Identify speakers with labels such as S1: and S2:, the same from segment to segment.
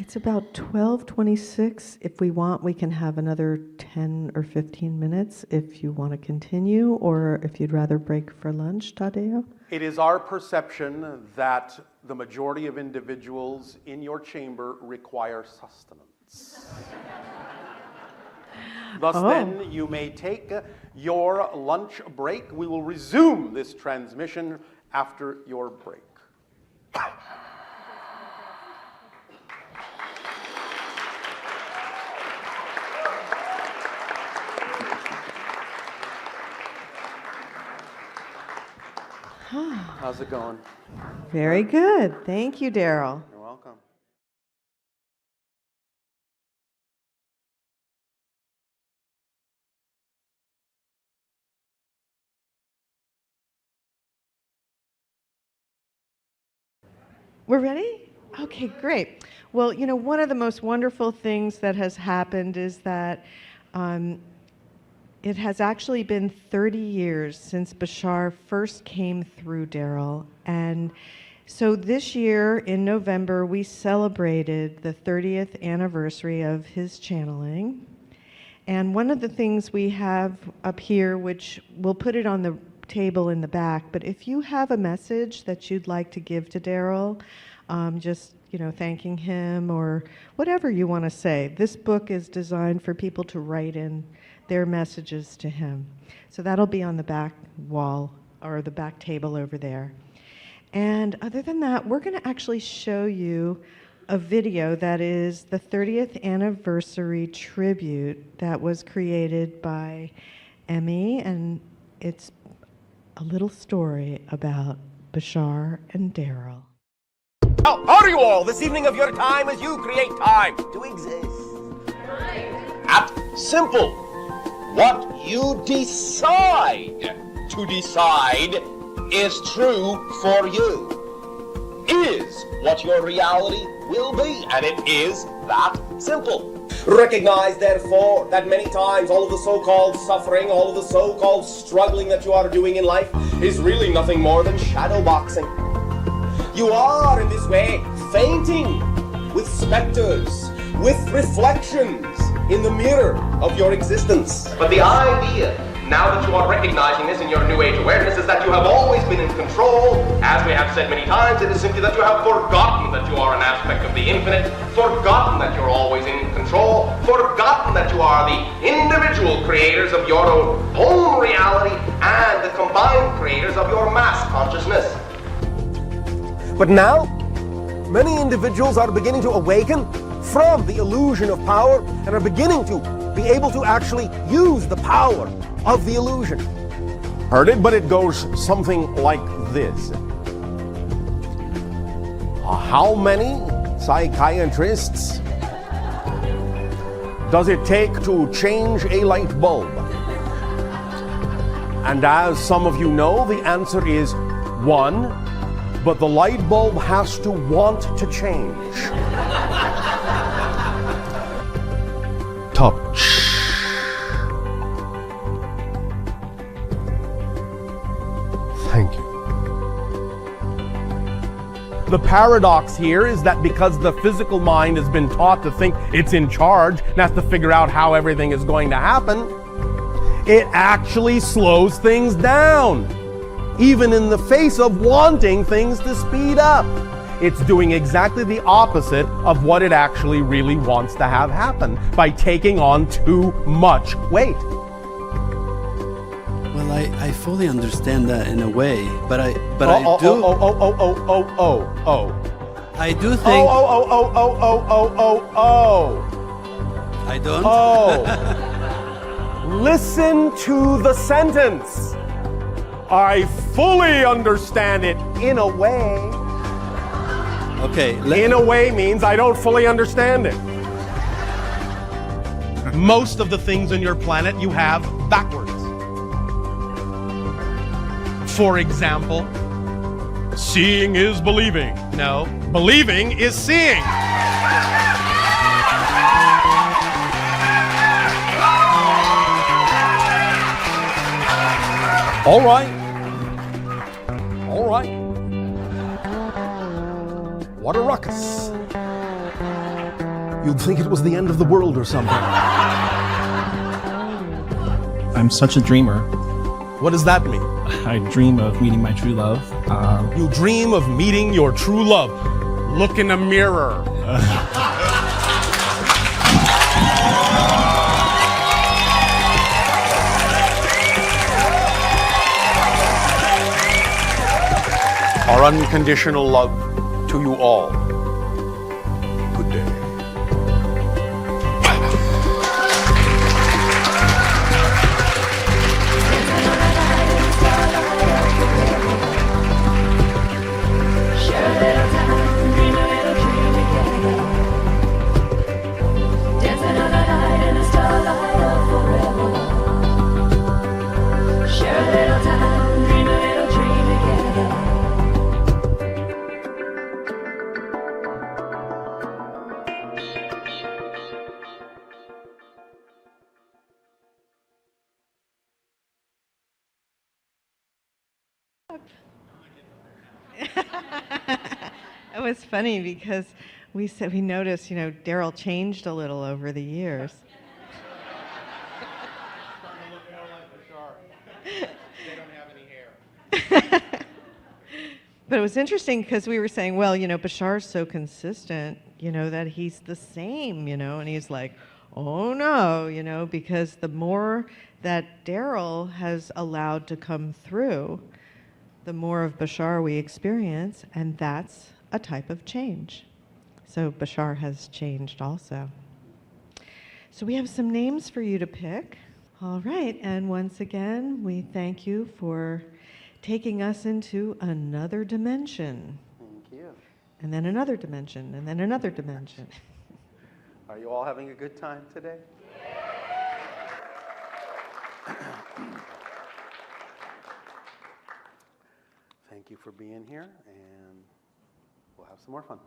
S1: It's about 12:26. If we want, we can have another 10 or 15 minutes if you want to continue, or if you'd rather break for lunch, Tadeo.
S2: It is our perception that the majority of individuals in your chamber require sustenance. Thus then, you may take your lunch break. We will resume this transmission after your break. How's it going?
S1: Very good. Thank you, Darryl.
S2: You're welcome.
S1: We're ready? Okay, great. Well, you know, one of the most wonderful things that has happened is that it has actually been 30 years since Bashar first came through Darryl. And so this year in November, we celebrated the 30th anniversary of his channeling. And one of the things we have up here, which we'll put it on the table in the back, but if you have a message that you'd like to give to Darryl, just, you know, thanking him or whatever you want to say, this book is designed for people to write in their messages to him. So that'll be on the back wall or the back table over there. And other than that, we're going to actually show you a video that is the 30th anniversary tribute that was created by Emmy, and it's a little story about Bashar and Darryl.
S3: How are you all this evening of your time as you create time to exist? Simple. What you decide to decide is true for you, is what your reality will be, and it is that simple. Recognize, therefore, that many times all of the so-called suffering, all of the so-called struggling that you are doing in life is really nothing more than shadow boxing. You are, in this way, fainting with specters, with reflections in the mirror of your existence. But the idea, now that you are recognizing this in your New Age awareness, is that you have always been in control. As we have said many times, it is simply that you have forgotten that you are an aspect of the infinite, forgotten that you're always in control, forgotten that you are the individual creators of your own reality and the combined creators of your mass consciousness. But now, many individuals are beginning to awaken from the illusion of power and are beginning to be able to actually use the power of the illusion.
S2: Heard it, but it goes something like this. How many psychiatrists does it take to change a light bulb? And as some of you know, the answer is 1. But the light bulb has to want to change. Touch. Thank you. The paradox here is that because the physical mind has been taught to think it's in charge and has to figure out how everything is going to happen, it actually slows things down, even in the face of wanting things to speed up. It's doing exactly the opposite of what it actually really wants to have happen by taking on too much weight.
S4: Well, I fully understand that in a way, but I do. I do think. I don't.
S2: Listen to the sentence. I fully understand it in a way.
S4: Okay.
S2: In a way means I don't fully understand it. Most of the things on your planet you have backwards. For example, seeing is believing. No, believing is seeing. All right. All right. What a ruckus. You'd think it was the end of the world or something.
S5: I'm such a dreamer.
S2: What does that mean?
S5: I dream of meeting my true love.
S2: You dream of meeting your true love. Look in the mirror. Our unconditional love to you all. Good day.
S1: It was funny because we noticed, Darryl changed a little over the years.
S2: Starting to look more like Bashar. They don't have any hair.
S1: But it was interesting because we were saying, well, Bashar's so consistent, that he's the same, and he's like, oh no, because the more that Darryl has allowed to come through, the more of Bashar we experience, and that's a type of change. So Bashar has changed also. So we have some names for you to pick. All right, and once again, we thank you for taking us into another dimension.
S6: Thank you.
S1: And then another dimension, and then another dimension.
S6: Are you all having a good time today? Thank you for being here, and we'll have some more fun.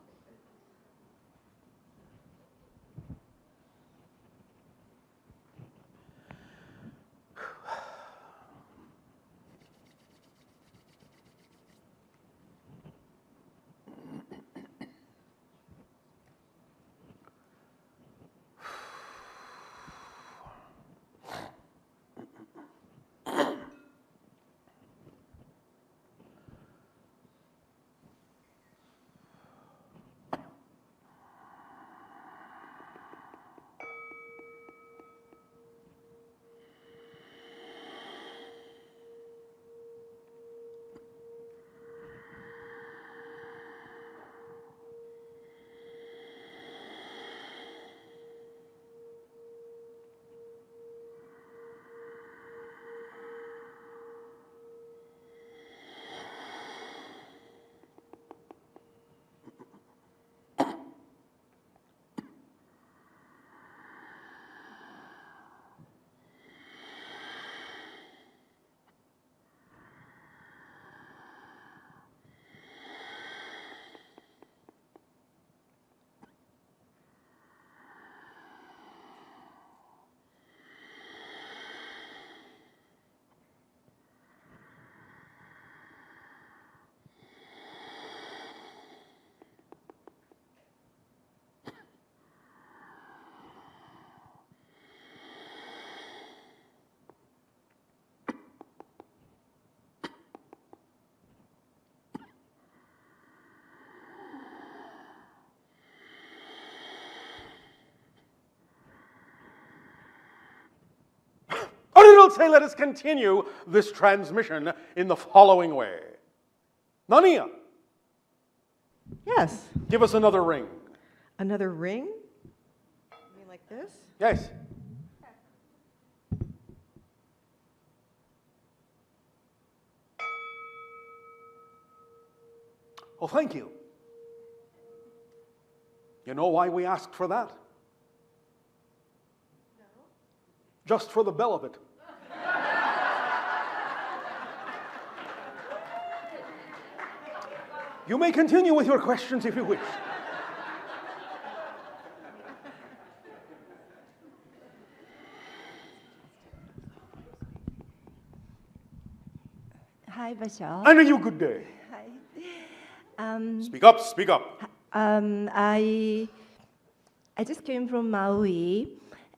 S2: Audible say, let us continue this transmission in the following way. Nania,
S1: Yes.
S2: give us another ring.
S1: Another ring? You mean like this?
S2: Yes. Oh, thank you. You know why we asked for that? No. Just for the bell of it. You may continue with your questions if you wish.
S7: Hi, Bashar.
S2: And you good day.
S7: Hi.
S2: Speak up, speak up.
S7: I I just came from Maui.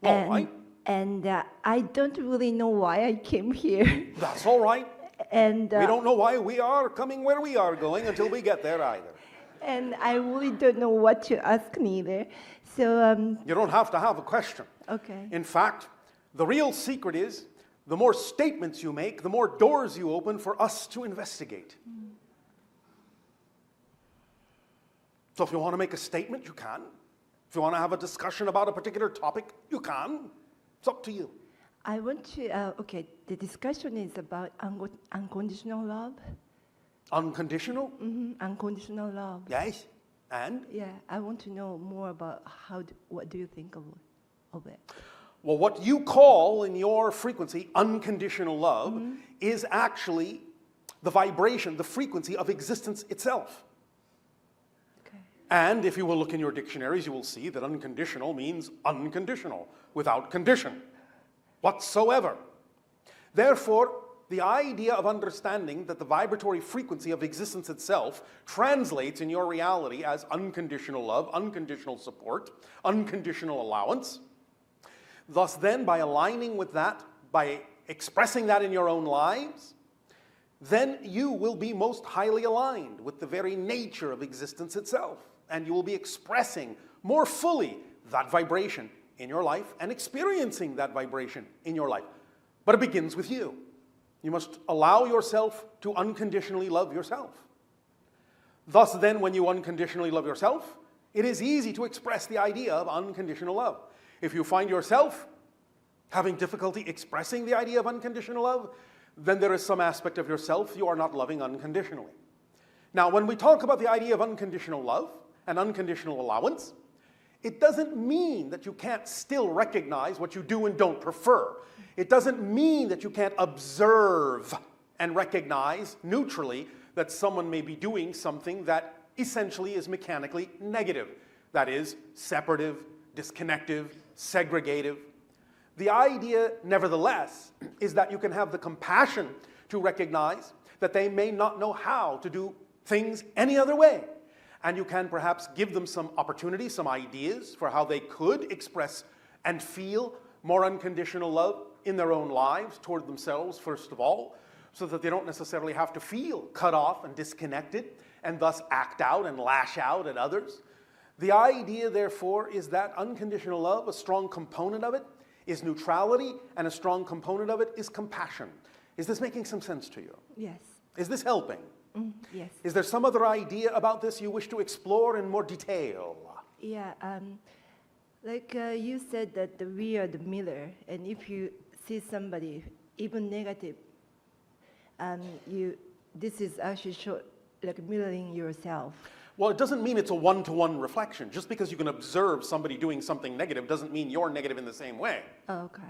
S8: All right.
S7: And I don't really know why I came here.
S8: That's all right.
S7: And
S8: We don't know why we are coming where we are going until we get there either.
S7: and I really don't know what to ask neither. So,
S8: You don't have to have a question.
S7: okay.
S8: In fact, the real secret is the more statements you make, the more doors you open for us to investigate. So if you want to make a statement, you can. If you want to have a discussion about a particular topic, you can. It's up to you.
S7: I want to, okay, the discussion is about unconditional love.
S8: Unconditional?
S7: Unconditional love.
S8: Yes. And?
S7: Yeah, I want to know more about what do you think of it?
S8: Well, what you call in your frequency unconditional love is actually the vibration, the frequency of existence itself.
S7: Okay.
S8: And if you will look in your dictionaries, you will see that unconditional means unconditional, without condition whatsoever. Therefore, the idea of understanding that the vibratory frequency of existence itself translates in your reality as unconditional love, unconditional support, unconditional allowance. Thus then, by aligning with that, by expressing that in your own lives, then you will be most highly aligned with the very nature of existence itself. And you will be expressing more fully that vibration in your life and experiencing that vibration in your life. But it begins with you. You must allow yourself to unconditionally love yourself. Thus then, when you unconditionally love yourself, it is easy to express the idea of unconditional love. If you find yourself having difficulty expressing the idea of unconditional love, then there is some aspect of yourself you are not loving unconditionally. Now, when we talk about the idea of unconditional love and unconditional allowance, it doesn't mean that you can't still recognize what you do and don't prefer. It doesn't mean that you can't observe and recognize neutrally that someone may be doing something that essentially is mechanically negative. That is, separative, disconnective, segregative. The idea, nevertheless, is that you can have the compassion to recognize that they may not know how to do things any other way. And you can perhaps give them some opportunities, some ideas for how they could express and feel more unconditional love in their own lives toward themselves, first of all, so that they don't necessarily have to feel cut off and disconnected and thus act out and lash out at others. The idea, therefore, is that unconditional love, a strong component of it, is neutrality, and a strong component of it is compassion. Is this making some sense to you?
S7: Yes.
S8: Is this helping?
S7: Yes.
S8: Is there some other idea about this you wish to explore in more detail?
S7: Yeah, like you said that we are the mirror, and if you see somebody, even negative, this is actually like mirroring yourself.
S8: Well, it doesn't mean it's a one-to-one reflection. Just because you can observe somebody doing something negative doesn't mean you're negative in the same way.
S7: Okay.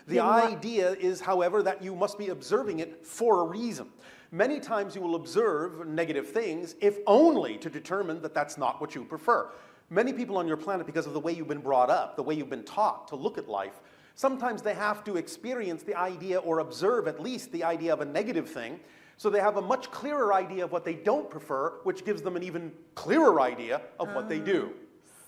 S8: The idea is, however, that you must be observing it for a reason. Many times you will observe negative things if only to determine that that's not what you prefer. Many people on your planet, because of the way you've been brought up, the way you've been taught to look at life, sometimes they have to experience the idea or observe at least the idea of a negative thing, so they have a much clearer idea of what they don't prefer, which gives them an even clearer idea of what they do.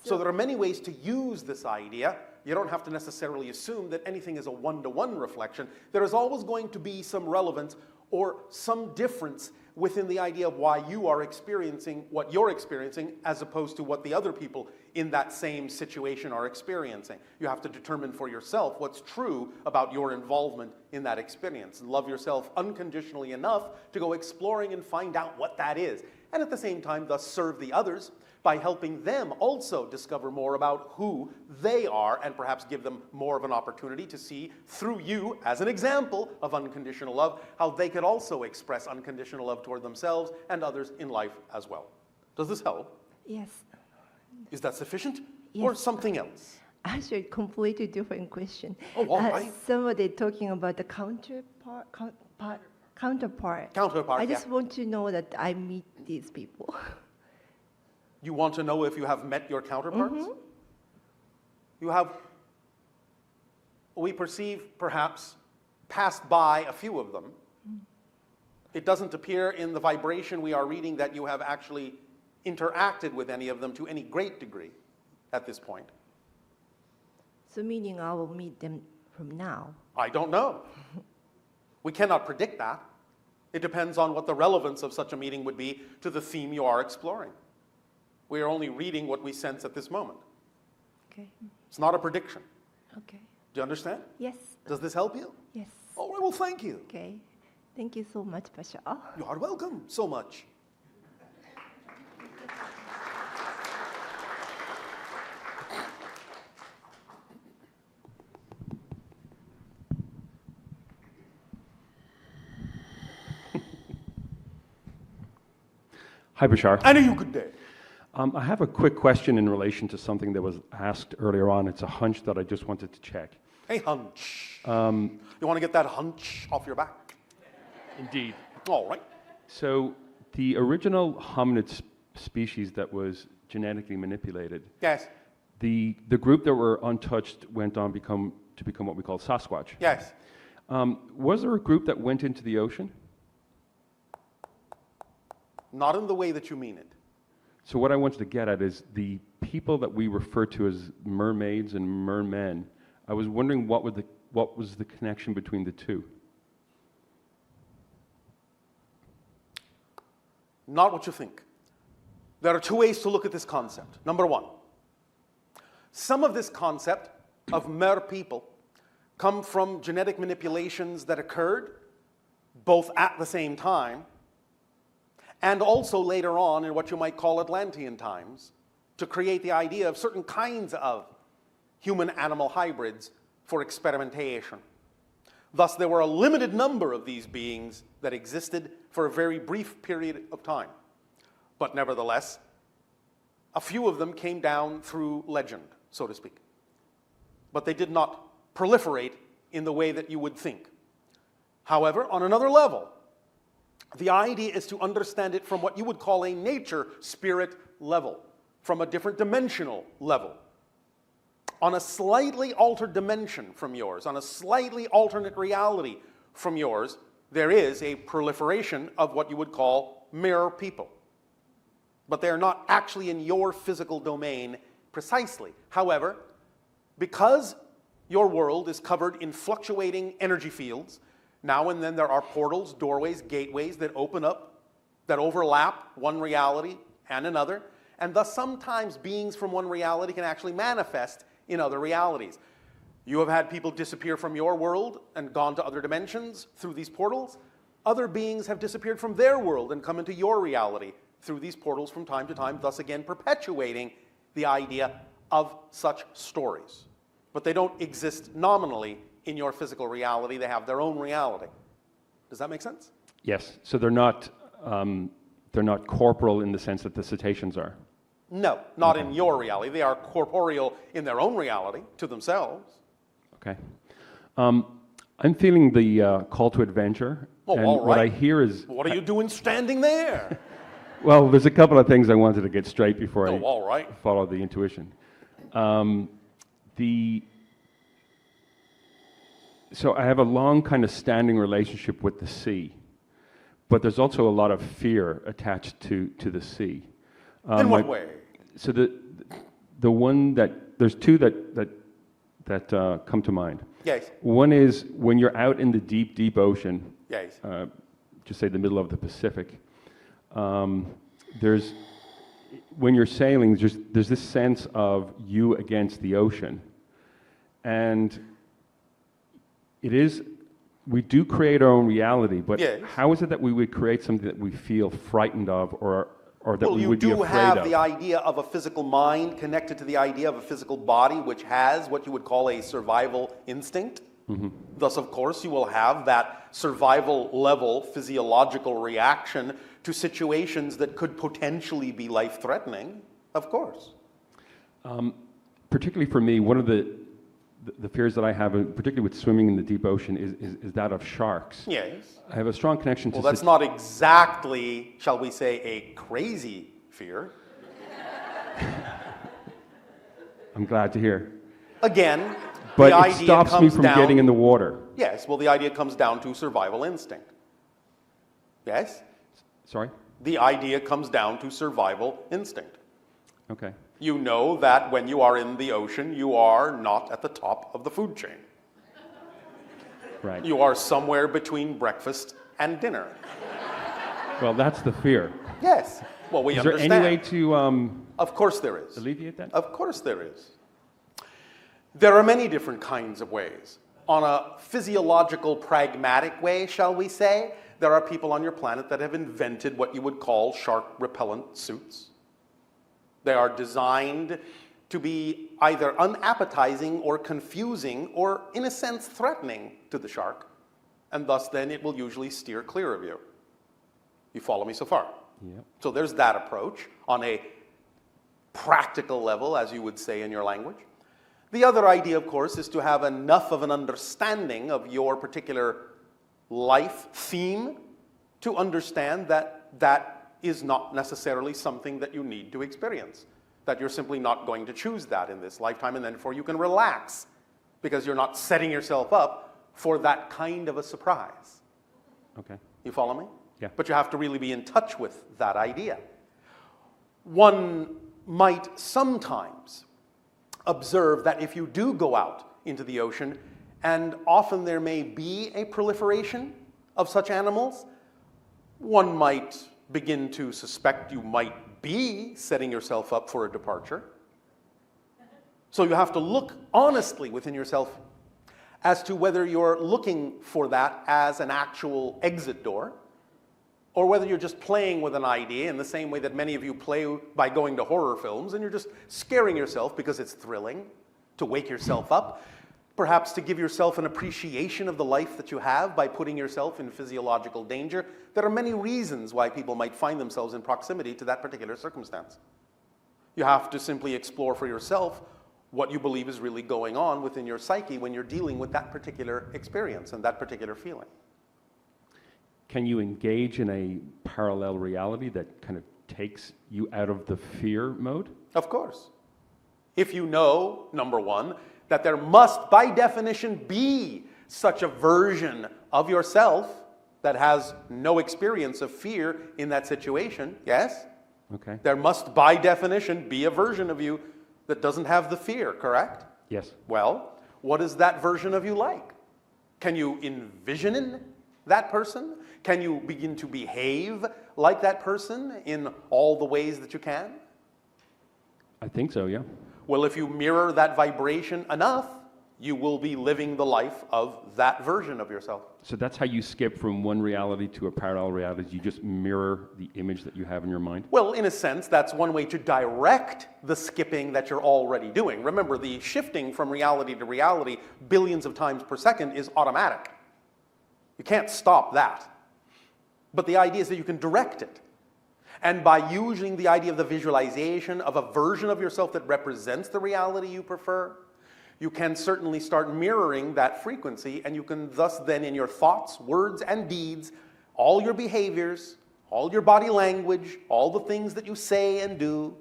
S8: So there are many ways to use this idea. You don't have to necessarily assume that anything is a one-to-one reflection. There is always going to be some relevance or some difference within the idea of why you are experiencing what you're experiencing as opposed to what the other people in that same situation are experiencing. You have to determine for yourself what's true about your involvement in that experience. And love yourself unconditionally enough to go exploring and find out what that is. And at the same time, thus serve the others by helping them also discover more about who they are and perhaps give them more of an opportunity to see through you, as an example of unconditional love, how they could also express unconditional love toward themselves and others in life as well. Does this help?
S7: Yes.
S8: Is that sufficient?
S7: Yes.
S8: Or something else?
S7: Actually, completely different question.
S8: Oh, all right.
S7: Somebody talking about the counterpart.
S8: Counterpart,
S7: I just want to know that I meet these people.
S8: You want to know if you have met your counterparts? You have, we perceive, perhaps, passed by a few of them. It doesn't appear in the vibration we are reading that you have actually interacted with any of them to any great degree at this point.
S7: So meaning I will meet them from now.
S8: I don't know. We cannot predict that. It depends on what the relevance of such a meeting would be to the theme you are exploring. We are only reading what we sense at this moment.
S7: Okay.
S8: It's not a prediction.
S7: Okay.
S8: Do you understand?
S7: Yes.
S8: Does this help you?
S7: Yes.
S8: All right, well, thank you.
S7: Okay. Thank you so much, Bashar.
S8: You are welcome so much.
S9: Hi, Bashar.
S8: And you good day.
S9: I have a quick question in relation to something that was asked earlier on. It's a hunch that I just wanted to check.
S8: Hey, hunch. You want to get that hunch off your back?
S9: Indeed.
S8: All right.
S9: So the original hominid species that was genetically manipulated,
S8: Yes.
S9: the group that were untouched went on to become what we call Sasquatch.
S8: Yes.
S9: Was there a group that went into the ocean?
S8: Not in the way that you mean it.
S9: So what I wanted to get at is the people that we refer to as mermaids and mermen. I was wondering what was the connection between the two?
S8: Not what you think. There are two ways to look at this concept. Number one, some of this concept of mer people come from genetic manipulations that occurred both at the same time and also later on in what you might call Atlantean times to create the idea of certain kinds of human-animal hybrids for experimentation. Thus, there were a limited number of these beings that existed for a very brief period of time. But nevertheless, a few of them came down through legend, so to speak. But they did not proliferate in the way that you would think. However, on another level, the idea is to understand it from what you would call a nature spirit level, from a different dimensional level. On a slightly altered dimension from yours, on a slightly alternate reality from yours, there is a proliferation of what you would call mirror people. But they are not actually in your physical domain precisely. However, because your world is covered in fluctuating energy fields, now and then there are portals, doorways, gateways that open up, that overlap one reality and another, and thus sometimes beings from one reality can actually manifest in other realities. You have had people disappear from your world and gone to other dimensions through these portals. Other beings have disappeared from their world and come into your reality through these portals from time to time, thus again perpetuating the idea of such stories. But they don't exist nominally in your physical reality. They have their own reality. Does that make sense?
S9: Yes. So they're not corporal in the sense that the cetaceans are.
S8: No, not in your reality. They are corporeal in their own reality to themselves.
S9: Okay. I'm feeling the call to adventure.
S8: Oh,
S9: and
S8: all right.
S9: what I hear is...
S8: What are you doing standing there?
S9: Well, there's a couple of things I wanted to get straight before I
S8: all right.
S9: follow the intuition. So I have a long kind of standing relationship with the sea, but there's also a lot of fear attached to the sea.
S8: In what way?
S9: So the one that there's two that come to mind.
S8: Yes.
S9: One is when you're out in the deep, deep ocean.
S8: Yes.
S9: Just say the middle of the Pacific. When you're sailing, there's this sense of you against the ocean, and we do create our own reality, but
S8: yes.
S9: How is it that we would create something that we feel frightened of or that we would be afraid of?
S8: Well, you do have the idea of a physical mind connected to the idea of a physical body, which has what you would call a survival instinct. Mm-hmm. Thus, of course, you will have that survival level physiological reaction to situations that could potentially be life-threatening, of course.
S9: Particularly for me, one of the fears that I have, particularly with swimming in the deep ocean, is that of sharks.
S8: Yes.
S9: I have a strong connection to...
S8: Well, that's not exactly, shall we say, a crazy fear.
S9: I'm glad to hear.
S8: Again,
S9: but
S8: the
S9: it
S8: idea
S9: stops me
S8: comes
S9: from
S8: down,
S9: getting in the water.
S8: Yes, well, the idea comes down to survival instinct. Yes?
S9: Sorry?
S8: The idea comes down to survival instinct.
S9: Okay.
S8: You know that when you are in the ocean, you are not at the top of the food chain.
S9: Right.
S8: You are somewhere between breakfast and dinner.
S9: Well, that's the fear.
S8: Yes. Well, we
S9: Is there
S8: understand.
S9: any way to
S8: Of course there is.
S9: alleviate that?
S8: Of course there is. There are many different kinds of ways. On a physiological, pragmatic way, shall we say, there are people on your planet that have invented what you would call shark repellent suits. They are designed to be either unappetizing or confusing or, in a sense, threatening to the shark, and thus then it will usually steer clear of you. You follow me so far?
S9: Yep.
S8: So there's that approach on a practical level, as you would say in your language. The other idea, of course, is to have enough of an understanding of your particular life theme to understand that that is not necessarily something that you need to experience, that you're simply not going to choose that in this lifetime, and therefore you can relax because you're not setting yourself up for that kind of a surprise.
S9: Okay.
S8: You follow me?
S9: Yeah.
S8: But you have to really be in touch with that idea. One might sometimes observe that if you do go out into the ocean, and often there may be a proliferation of such animals, one might begin to suspect you might be setting yourself up for a departure. So you have to look honestly within yourself as to whether you're looking for that as an actual exit door, or whether you're just playing with an idea in the same way that many of you play by going to horror films, and you're just scaring yourself because it's thrilling to wake yourself up, perhaps to give yourself an appreciation of the life that you have by putting yourself in physiological danger. There are many reasons why people might find themselves in proximity to that particular circumstance. You have to simply explore for yourself what you believe is really going on within your psyche when you're dealing with that particular experience and that particular feeling.
S9: Can you engage in a parallel reality that kind of takes you out of the fear mode?
S8: Of course. If you know, number one, that there must, by definition, be such a version of yourself that has no experience of fear in that situation, yes?
S9: Okay.
S8: There must, by definition, be a version of you that doesn't have the fear, correct?
S9: Yes.
S8: Well, what is that version of you like? Can you envision that person? Can you begin to behave like that person in all the ways that you can?
S9: I think so, yeah.
S8: Well, if you mirror that vibration enough, you will be living the life of that version of yourself.
S9: So that's how you skip from one reality to a parallel reality. You just mirror the image that you have in your mind?
S8: Well, in a sense, that's one way to direct the skipping that you're already doing. Remember, the shifting from reality to reality billions of times per second is automatic. You can't stop that. But the idea is that you can direct it. And by using the idea of the visualization of a version of yourself that represents the reality you prefer, you can certainly start mirroring that frequency, and you can thus then in your thoughts, words, and deeds, all your behaviors, all your body language, all the things that you say and do,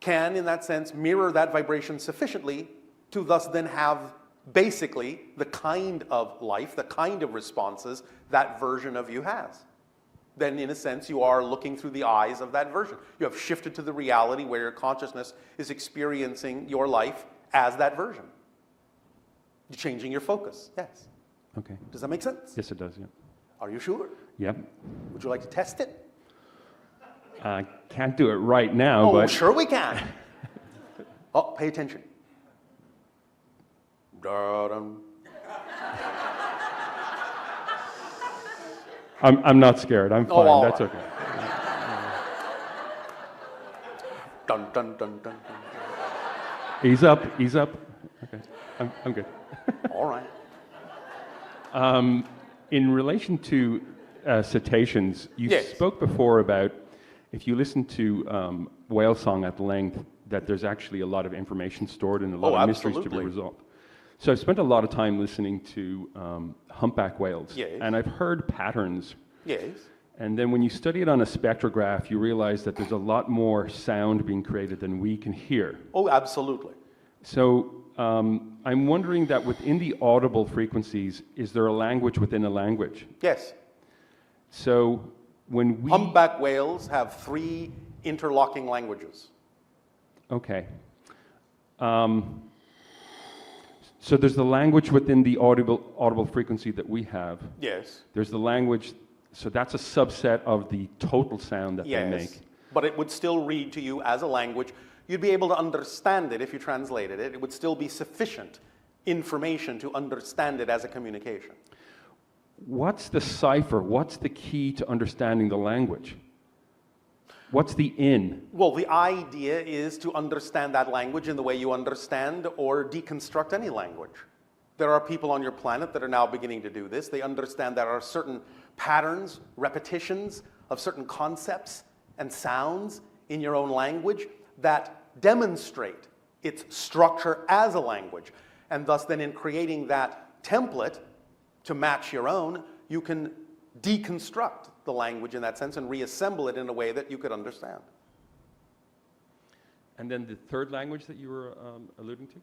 S8: can, in that sense, mirror that vibration sufficiently to thus then have basically the kind of life, the kind of responses that version of you has. Then, in a sense, you are looking through the eyes of that version. You have shifted to the reality where your consciousness is experiencing your life as that version. You're changing your focus, yes.
S9: Okay.
S8: Does that make sense?
S9: Yes, it does, yeah.
S8: Are you sure?
S9: Yep.
S8: Would you like to test it?
S9: I can't do it right now,
S8: Oh,
S9: but...
S8: sure we can. Oh, pay attention. Da-dum.
S9: I'm not scared. I'm fine.
S8: all
S9: That's
S8: right.
S9: okay.
S8: Dun, dun, dun, dun, dun.
S9: Ease up. Ease up. Okay. I'm good.
S8: All right.
S9: In relation to cetaceans, you
S8: Yes.
S9: spoke before about if you listen to whale song at length, that there's actually a lot of information stored and a lot of mysteries to be
S8: absolutely.
S9: resolved. So I've spent a lot of time listening to humpback whales,
S8: Yes.
S9: and I've heard patterns.
S8: Yes.
S9: And then when you study it on a spectrograph, you realize that there's a lot more sound being created than we can hear.
S8: Oh, absolutely.
S9: So I'm wondering that within the audible frequencies, is there a language within a language?
S8: Yes.
S9: So when we...
S8: Humpback whales have 3 interlocking languages.
S9: Okay. So there's the language within the audible frequency that we have.
S8: Yes.
S9: There's the language, so that's a subset of the total sound that they make.
S8: But it would still read to you as a language. You'd be able to understand it if you translated it. It would still be sufficient information to understand it as a communication.
S9: What's the cipher? What's the key to understanding the language? What's the in?
S8: Well, the idea is to understand that language in the way you understand or deconstruct any language. There are people on your planet that are now beginning to do this. They understand there are certain patterns, repetitions of certain concepts and sounds in your own language that demonstrate its structure as a language. And thus then in creating that template to match your own, you can deconstruct the language in that sense and reassemble it in a way that you could understand.
S9: And then the third language that you were alluding to?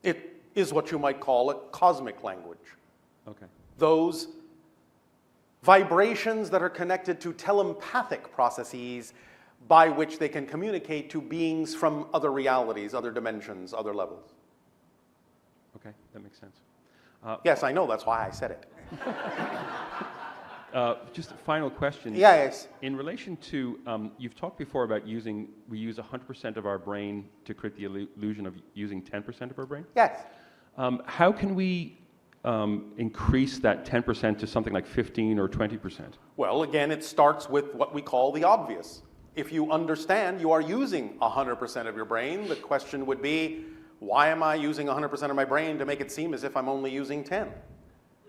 S8: It is what you might call a cosmic language.
S9: Okay.
S8: Those vibrations that are connected to telepathic processes by which they can communicate to beings from other realities, other dimensions, other levels.
S9: Okay, that makes sense.
S8: Yes, I know, that's why I said it.
S9: Just a final question.
S8: Yes.
S9: In relation to, you've talked before about we use 100% of our brain to create the illusion of using 10% of our brain?
S8: Yes.
S9: How can we increase that 10% to something like 15 or 20%?
S8: Well, again, it starts with what we call the obvious. If you understand you are using 100% of your brain, the question would be, why am I using 100% of my brain to make it seem as if I'm only using 10?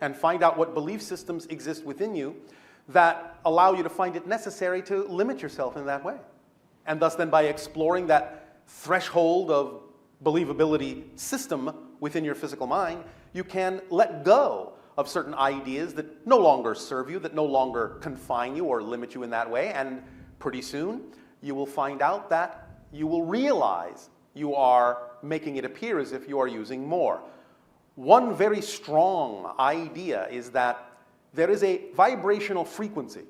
S8: And find out what belief systems exist within you that allow you to find it necessary to limit yourself in that way. And thus then by exploring that threshold of believability system within your physical mind, you can let go of certain ideas that no longer serve you, that no longer confine you or limit you in that way. And pretty soon, you will find out that you will realize you are making it appear as if you are using more. One very strong idea is that there is a vibrational frequency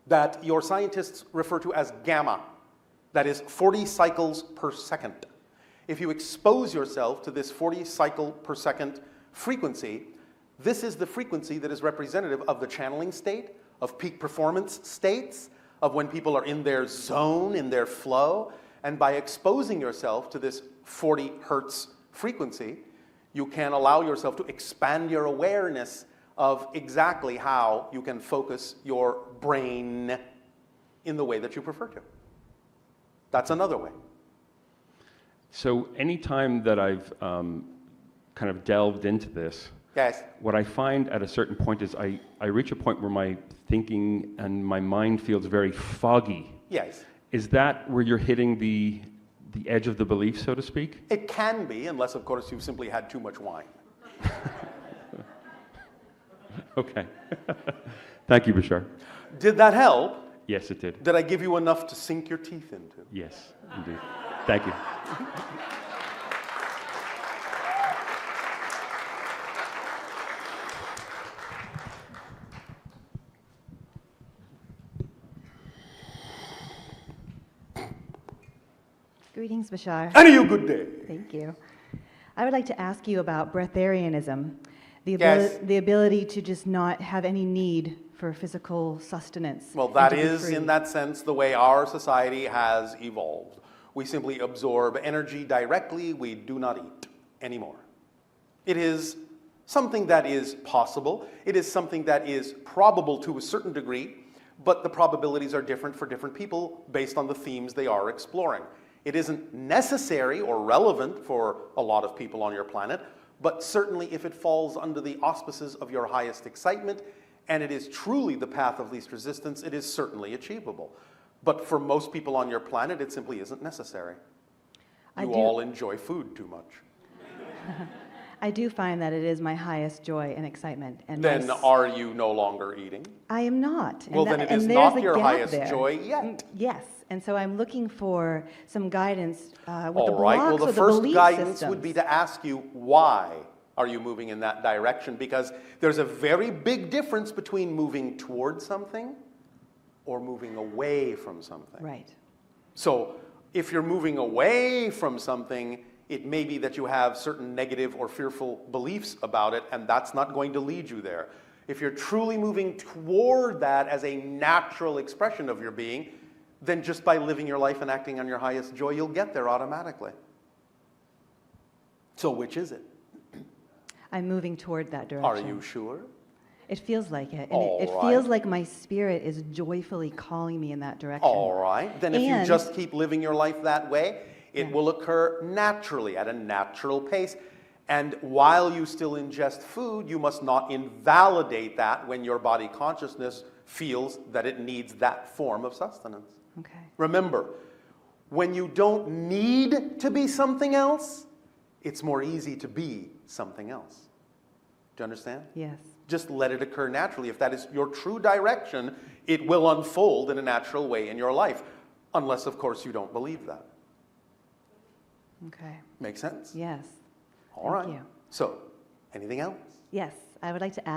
S8: that your scientists refer to as gamma, that is 40 cycles per second. If you expose yourself to this 40 cycle per second frequency, this is the frequency that is representative of the channeling state, of peak performance states, of when people are in their zone, in their flow. And by exposing yourself to this 40 hertz frequency, you can allow yourself to expand your awareness of exactly how you can focus your brain in the way that you prefer to. That's another way.
S9: So anytime that I've kind of delved into this,
S8: yes,
S9: what I find at a certain point is I reach a point where my thinking and my mind feels very foggy.
S8: Yes.
S9: Is that where you're hitting the edge of the belief, so to speak?
S8: It can be, unless, of course, you've simply had too much wine.
S9: Okay. Thank you, Bashar.
S8: Did that help?
S9: Yes, it did.
S8: Did I give you enough to sink your teeth into?
S9: Yes, indeed. Thank you.
S10: Greetings, Bashar.
S8: And you good day.
S10: Thank you. I would like to ask you about breatharianism,
S8: Yes.
S10: the ability to just not have any need for physical sustenance.
S8: Well,
S10: and
S8: that
S10: to be
S8: is,
S10: free.
S8: in that sense, the way our society has evolved. We simply absorb energy directly. We do not eat anymore. It is something that is possible. It is something that is probable to a certain degree, but the probabilities are different for different people based on the themes they are exploring. It isn't necessary or relevant for a lot of people on your planet, but certainly if it falls under the auspices of your highest excitement, and it is truly the path of least resistance, it is certainly achievable. But for most people on your planet, it simply isn't necessary. You all enjoy food too much.
S10: I do find that it is my highest joy and excitement. And
S8: Then are you no longer eating?
S10: I am not.
S8: Well, then it is
S10: and
S8: not
S10: there's a
S8: your
S10: gap
S8: highest
S10: there.
S8: joy yet.
S10: Yes, and so I'm looking for some guidance with the
S8: All right, well,
S10: blocks
S8: the
S10: or the
S8: first
S10: belief
S8: guidance
S10: systems.
S8: would be to ask you, why are you moving in that direction? Because there's a very big difference between moving towards something or moving away from something.
S10: Right.
S8: So If you're moving away from something, it may be that you have certain negative or fearful beliefs about it, and that's not going to lead you there. If you're truly moving toward that as a natural expression of your being, then just by living your life and acting on your highest joy, you'll get there automatically. So which is it?
S10: I'm moving toward that direction.
S8: Are you sure?
S10: It feels like it. And
S8: All
S10: it
S8: right.
S10: feels like my spirit is joyfully calling me in that direction.
S8: All right. Then if you
S10: And-
S8: just keep living your life that way, it will occur naturally, at a natural pace. And while you still ingest food, you must not invalidate that when your body consciousness feels that it needs that form of sustenance.
S10: Okay.
S8: Remember, when you don't need to be something else, it's more easy to be something else. Do you understand?
S10: Yes.
S8: Just let it occur naturally. If that is your true direction, it will unfold in a natural way in your life. Unless, of course, you don't believe that.
S10: Okay.
S8: Make sense?
S10: Yes.
S8: All right.
S10: Thank you.
S8: So, anything else?
S10: Yes. I would like to ask